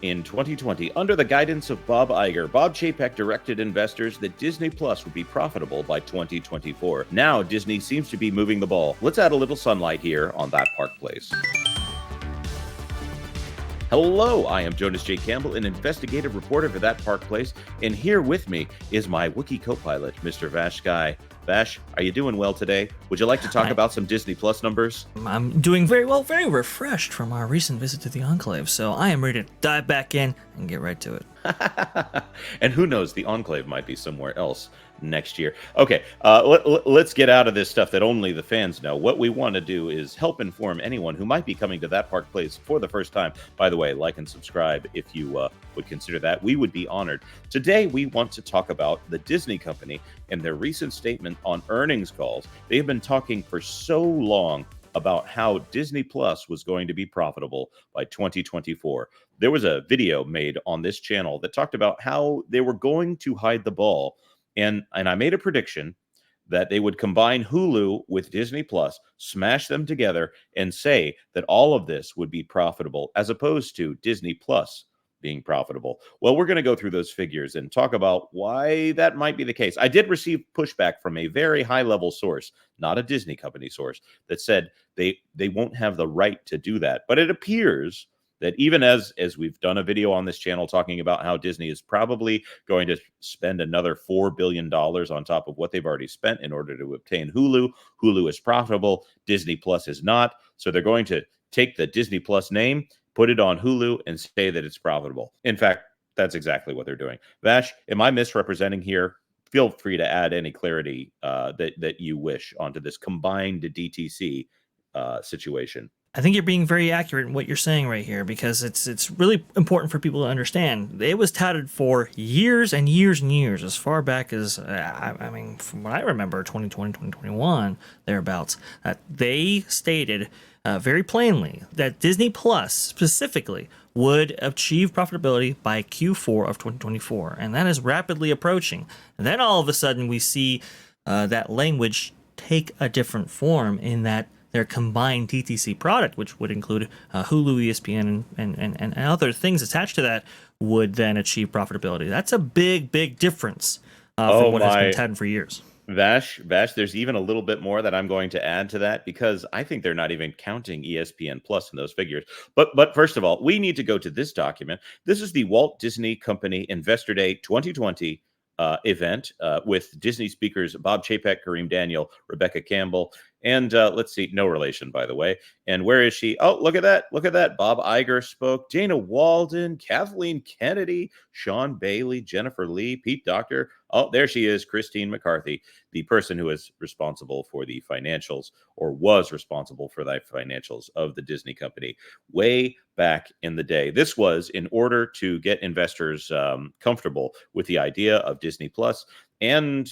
In 2020, under the guidance of Bob Iger, Bob Chapek directed investors that Disney Plus would be profitable by 2024. Now, Disney seems to be moving the ball. Let's add a little sunlight here on That Park Place. Hello, I am Jonas J. Campbell, an investigative reporter for That Park Place, and here with me is my Wiki co-pilot, Mr. VashSky. Vash, are you doing well today? Would you like to talk about some Disney Plus numbers? I'm doing very well, very refreshed from our recent visit to the Enclave, so I am ready to dive back in and get right to it. And who knows, the Enclave might be somewhere else next year. Okay, let's get out of this stuff that only the fans know. What we want to do is help inform anyone who might be coming to That Park Place for the first time. By the way, like and subscribe if you would consider that. We would be honored. Today, we want to talk about the Disney company and their recent statement on earnings calls. They have been talking for so long about how Disney Plus was going to be profitable by 2024. There was a video made on this channel that talked about how they were going to hide the ball. And I made a prediction that they would combine Hulu with Disney Plus, smash them together, and say that all of this would be profitable, as opposed to Disney Plus being profitable. Well, we're going to go through those figures and talk about why that might be the case. I did receive pushback from a very high-level source, not a Disney company source, that said they won't have the right to do that. But it appears that even as we've done a video on this channel talking about how Disney is probably going to spend another $4 billion on top of what they've already spent in order to obtain Hulu. Hulu is profitable. Disney Plus is not. So they're going to take the Disney Plus name, put it on Hulu, and say that it's profitable. In fact, that's exactly what they're doing. Vash, am I misrepresenting here? Feel free to add any clarity that you wish onto this combined DTC situation. I think you're being very accurate in what you're saying right here, because it's really important for people to understand. It was touted for years and years and years, as far back as, I mean, from what I remember, 2020, 2021, thereabouts, that they stated very plainly that Disney Plus specifically would achieve profitability by Q4 of 2024, and that is rapidly approaching. And then all of a sudden we see that language take a different form, in that their combined DTC product, which would include Hulu, ESPN, and other things attached to that, would then achieve profitability. That's a big difference from what has been touted for years. Vash, there's even a little bit more that I'm going to add to that, because I think they're not even counting ESPN Plus in those figures. But first of all, we need to go to this document. This is the Walt Disney Company Investor Day 2020 event with Disney speakers Bob Chapek, Kareem Daniel, Rebecca Campbell, and let's see, no relation, by the way. And where is she? Oh, look at that. Look at that. Bob Iger spoke. Dana Walden, Kathleen Kennedy, Sean Bailey, Jennifer Lee, Pete Docter. Oh, there she is, Christine McCarthy, the person who is responsible for the financials, or was responsible for the financials of the Disney company way back in the day. This was in order to get investors comfortable with the idea of Disney Plus. And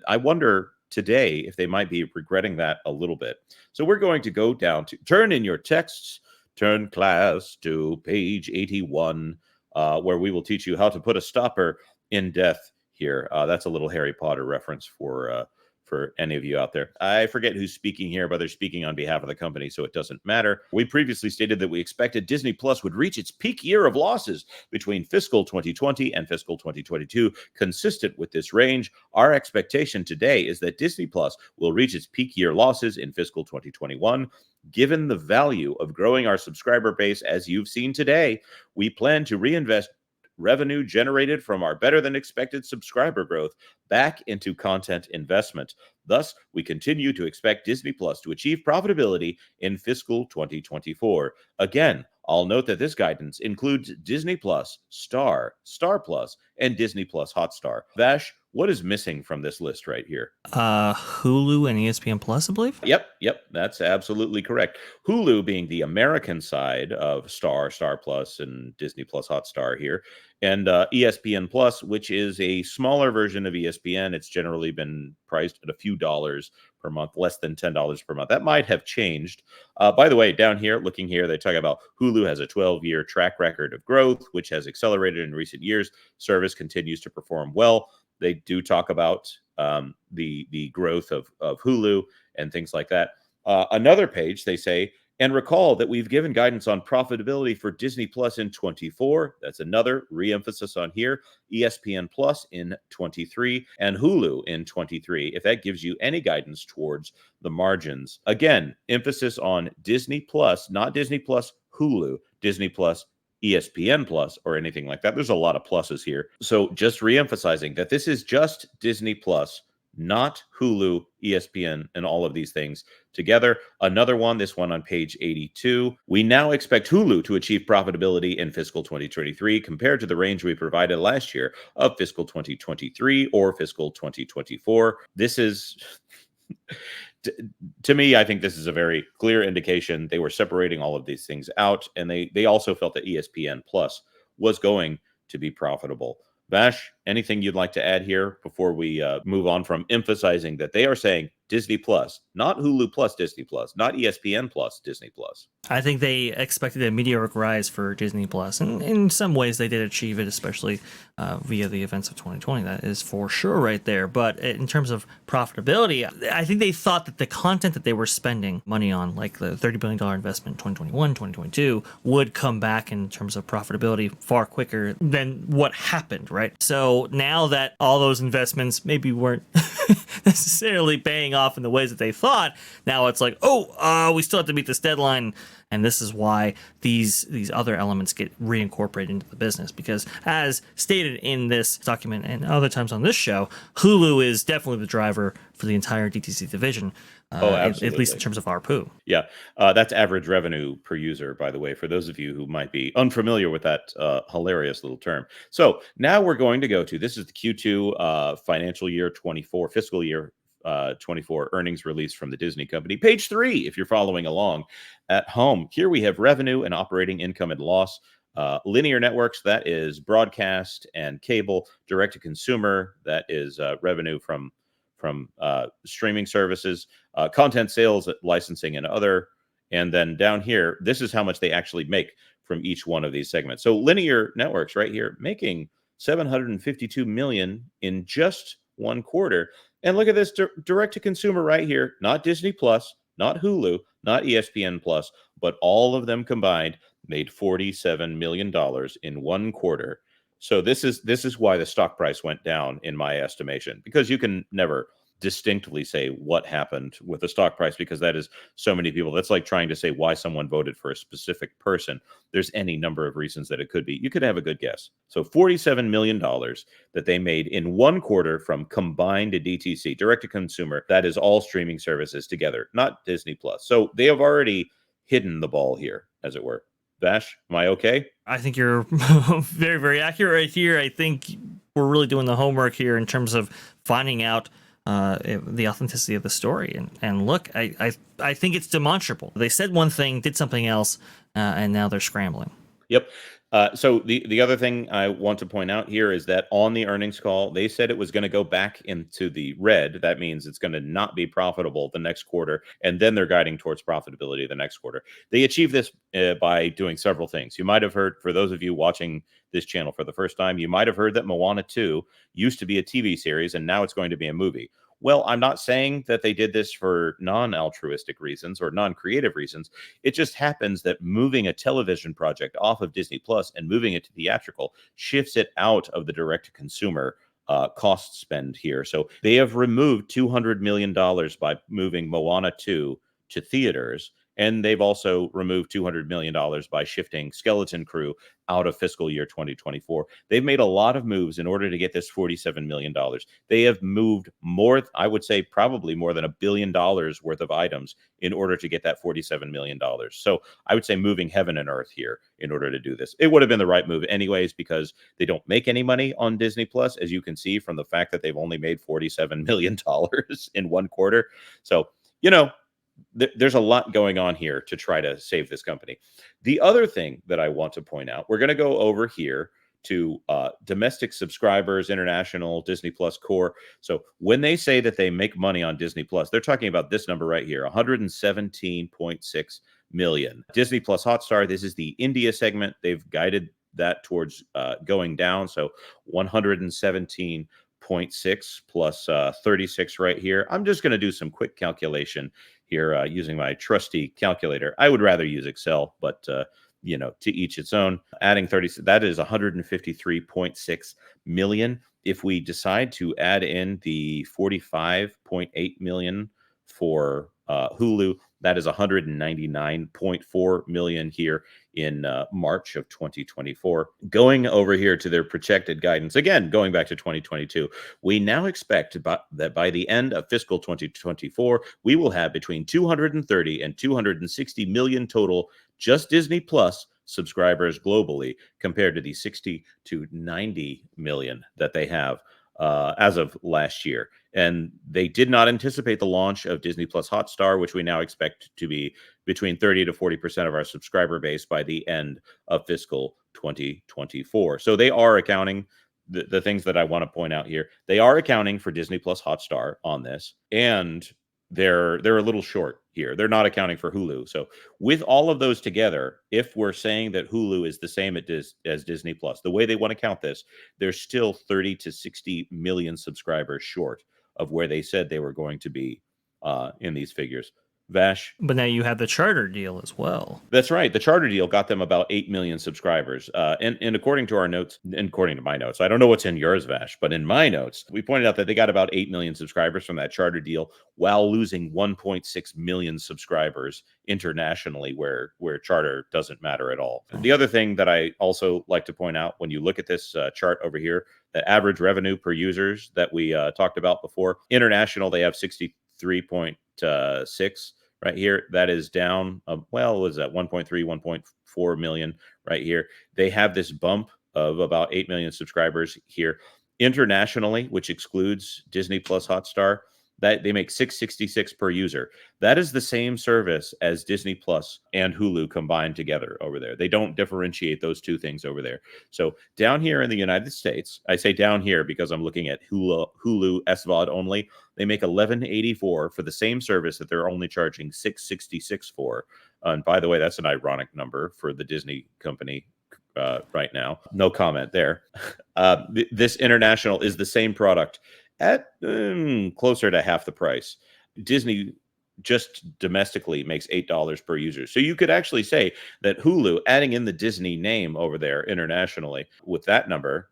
I wonder today if they might be regretting that a little bit. So we're going to go down to turn in your texts, turn class to page 81, where we will teach you how to put a stopper in death here. That's a little Harry Potter reference for any of you out there. I forget who's speaking here, but they're speaking on behalf of the company, so it doesn't matter. We previously stated that we expected Disney Plus would reach its peak year of losses between fiscal 2020 and fiscal 2022. Consistent with this range, our expectation today is that Disney Plus will reach its peak year losses in fiscal 2021. Given the value of growing our subscriber base, as you've seen today, we plan to reinvest revenue generated from our better than expected subscriber growth back into content investment. Thus, we continue to expect Disney Plus to achieve profitability in fiscal 2024. Again, I'll note that this guidance includes Disney Plus, Star, Star Plus, and Disney Plus Hotstar. Vash, what is missing from this list right here? Hulu and ESPN Plus, I believe. Yep, that's absolutely correct. Hulu being the American side of Star, Star Plus, and Disney Plus Hotstar here, and ESPN Plus, which is a smaller version of ESPN. It's generally been priced at a few dollars per month, less than $10 per month. That might have changed. By the way, down here, looking here, they talk about Hulu has a 12-year track record of growth, which has accelerated in recent years. Service continues to perform well. They do talk about the growth of Hulu and things like that. Another page, they say, And recall that we've given guidance on profitability for Disney Plus in 24. That's another re-emphasis on here. ESPN Plus in 23 and Hulu in 23. If that gives you any guidance towards the margins. Again, emphasis on Disney Plus, not Disney Plus Hulu, Disney Plus ESPN Plus or anything like that. There's a lot of pluses here. So just re-emphasizing that this is just Disney Plus, not Hulu, ESPN, and all of these things together. Another one, this one on page 82. We now expect Hulu to achieve profitability in fiscal 2023 compared to the range we provided last year of fiscal 2023 or fiscal 2024. This is to me, I think this is a very clear indication they were separating all of these things out, and they also felt that ESPN Plus was going to be profitable. Vash, anything you'd like to add here before we move on from emphasizing that they are saying Disney Plus, not Hulu Plus Disney Plus, not ESPN Plus Disney Plus? I think they expected a meteoric rise for Disney Plus, and in some ways they did achieve it, especially via the events of 2020. That is for sure right there. But in terms of profitability, I think they thought that the content that they were spending money on, like the $30 billion investment in 2021, 2022, would come back in terms of profitability far quicker than what happened, right? So now that all those investments maybe weren't necessarily paying off in the ways that they thought, now it's like, we still have to meet this deadline. And this is why these other elements get reincorporated into the business, because as stated in this document and other times on this show, Hulu is definitely the driver for the entire DTC division. At least in terms of ARPU. Yeah, that's average revenue per user, by the way, for those of you who might be unfamiliar with that hilarious little term. So now we're going to go to, this is the Q2 financial year 24, fiscal year 24 earnings release from the Disney company. Page 3, if you're following along at home. Here we have revenue and operating income and loss. Linear networks, that is broadcast and cable. Direct to consumer, that is revenue from streaming services, content sales, licensing, and other. And then down here, this is how much they actually make from each one of these segments. So linear networks right here making $752 million in just one quarter. And look at this direct to consumer right here, not Disney Plus, not Hulu, not ESPN Plus, but all of them combined made $47 million in one quarter. So this is why the stock price went down, in my estimation, because you can never distinctly say what happened with the stock price, because that is so many people. That's like trying to say why someone voted for a specific person. There's any number of reasons that it could be. You could have a good guess. So $47 million that they made in one quarter from combined DTC, direct to consumer. That is all streaming services together, not Disney Plus. So they have already hidden the ball here, as it were. Vash, am I okay? I think you're very, very accurate right here. I think we're really doing the homework here in terms of finding out the authenticity of the story. And look, I think it's demonstrable. They said one thing, did something else, and now they're scrambling. Yep. So the other thing I want to point out here is that on the earnings call, they said it was going to go back into the red. That means it's going to not be profitable the next quarter, and then they're guiding towards profitability the next quarter. They achieve this by doing several things. You might have heard, for those of you watching this channel for the first time, you might have heard that Moana 2 used to be a TV series, and now it's going to be a movie. Well, I'm not saying that they did this for non-altruistic reasons or non-creative reasons. It just happens that moving a television project off of Disney Plus and moving it to theatrical shifts it out of the direct-to-consumer cost spend here. So they have removed $200 million by moving Moana 2 to theaters. And they've also removed $200 million by shifting Skeleton Crew out of fiscal year 2024. They've made a lot of moves in order to get this $47 million. They have moved more, I would say probably more than $1 billion worth of items in order to get that $47 million. So I would say moving heaven and earth here in order to do this. It would have been the right move anyways, because they don't make any money on Disney Plus, as you can see from the fact that they've only made $47 million in one quarter. So, there's a lot going on here to try to save this company. The other thing that I want to point out, we're going to go over here to domestic subscribers, international, Disney Plus core. So when they say that they make money on Disney Plus, they're talking about this number right here, 117.6 million. Disney Plus Hotstar, this is the India segment. They've guided that towards going down. So 117.6 plus 36 right here. I'm just going to do some quick calculation here using my trusty calculator. I would rather use Excel, but to each its own. Adding 30, that is 153.6 million. If we decide to add in the 45.8 million for Hulu, that is 199.4 million here in March of 2024. Going over here to their projected guidance, again, going back to 2022, we now expect that by the end of fiscal 2024, we will have between 230 and 260 million total just Disney Plus subscribers globally, compared to the 60 to 90 million that they have as of last year. And they did not anticipate the launch of Disney Plus Hotstar, which we now expect to be between 30 to 40% of our subscriber base by the end of fiscal 2024. So they are accounting, the things that I want to point out here, they are accounting for Disney Plus Hotstar on this, and they're a little short here. They're not accounting for Hulu. So with all of those together, if we're saying that Hulu is the same as Disney Plus, the way they want to count this, they're still 30 to 60 million subscribers short of where they said they were going to be in these figures. Vash? But now you have the Charter deal as well. That's right. The Charter deal got them about 8 million subscribers. And according to our notes, and according to my notes, I don't know what's in yours, Vash, but in my notes, we pointed out that they got about 8 million subscribers from that Charter deal while losing 1.6 million subscribers internationally, where Charter doesn't matter at all. The other thing that I also like to point out, when you look at this chart over here, the average revenue per users that we talked about before, international, they have 63.6 right here. That is down, was that 1.3, 1.4 million right here. They have this bump of about 8 million subscribers here. Internationally, which excludes Disney Plus Hotstar, that they make $6.66 per user. That is the same service as Disney Plus and Hulu combined together over there. They don't differentiate those two things over there. So down here in the United States, I say down here because I'm looking at Hulu SVOD only, they make $11.84 for the same service that they're only charging $6.66 for. And by the way, that's an ironic number for the Disney company right now. No comment there. This international is the same product at closer to half the price. Disney just domestically makes $8 per user. So you could actually say that Hulu, adding in the Disney name over there internationally with that number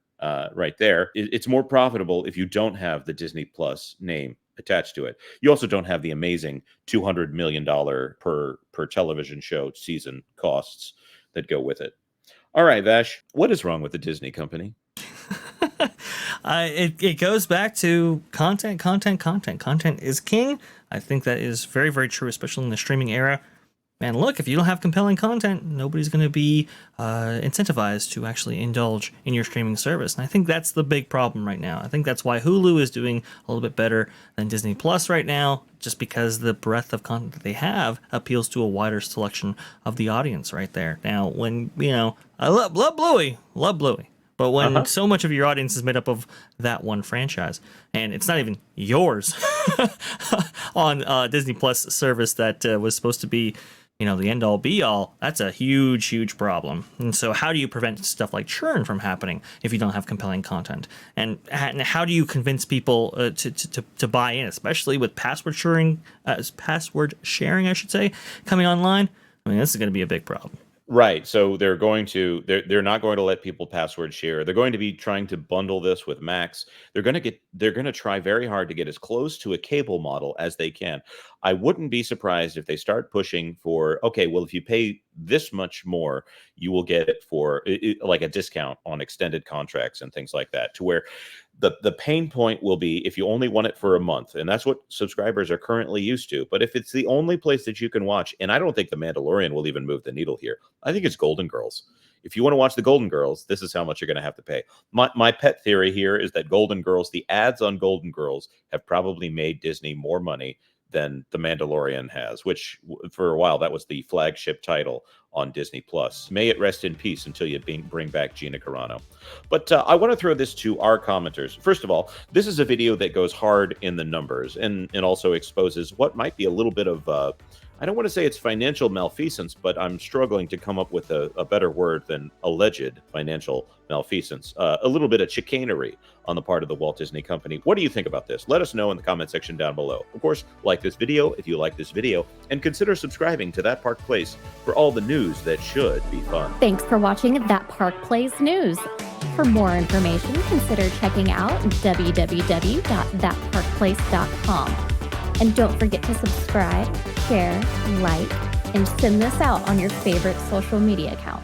right there, it's more profitable if you don't have the Disney Plus name attached to it. You also don't have the amazing $200 million per television show season costs that go with it. All right, Vash, what is wrong with the Disney company? It goes back to content. Content is king. I think that is very, very true, especially in the streaming era. And look, if you don't have compelling content, nobody's going to be incentivized to actually indulge in your streaming service. And I think that's the big problem right now. I think that's why Hulu is doing a little bit better than Disney Plus right now, just because the breadth of content that they have appeals to a wider selection of the audience right there. Now, when, I love Bluey. But when so much of your audience is made up of that one franchise, and it's not even yours on Disney Plus service that was supposed to be, the end all be all, that's a huge, huge problem. And so how do you prevent stuff like churn from happening if you don't have compelling content? And how do you convince people to buy in, especially with password sharing, I should say, coming online? I mean, this is going to be a big problem. Right. So they're not going to let people password share. They're going to be trying to bundle this with Max. They're going to try very hard to get as close to a cable model as they can. I wouldn't be surprised if they start pushing for, okay, well, if you pay this much more, you will get it for like a discount on extended contracts and things like that, to where the pain point will be if you only want it for a month. And that's what subscribers are currently used to. But if it's the only place that you can watch, and I don't think The Mandalorian will even move the needle here. I think it's Golden Girls. If you want to watch the Golden Girls, this is how much you're going to have to pay. My pet theory here is that Golden Girls, the ads on Golden Girls have probably made Disney more money than The Mandalorian has, which for a while that was the flagship title on Disney Plus. May it rest in peace until you bring back Gina Carano. But I want to throw this to our commenters. First of all, this is a video that goes hard in the numbers and also exposes what might be a little bit of I don't want to say it's financial malfeasance, but I'm struggling to come up with a better word than alleged financial malfeasance. A little bit of chicanery on the part of the Walt Disney Company. What do you think about this? Let us know in the comment section down below. Of course, like this video if you like this video, and consider subscribing to That Park Place for all the news that should be fun. Thanks for watching That Park Place News. For more information, consider checking out www.thatparkplace.com. And don't forget to subscribe, share, like, and send this out on your favorite social media account.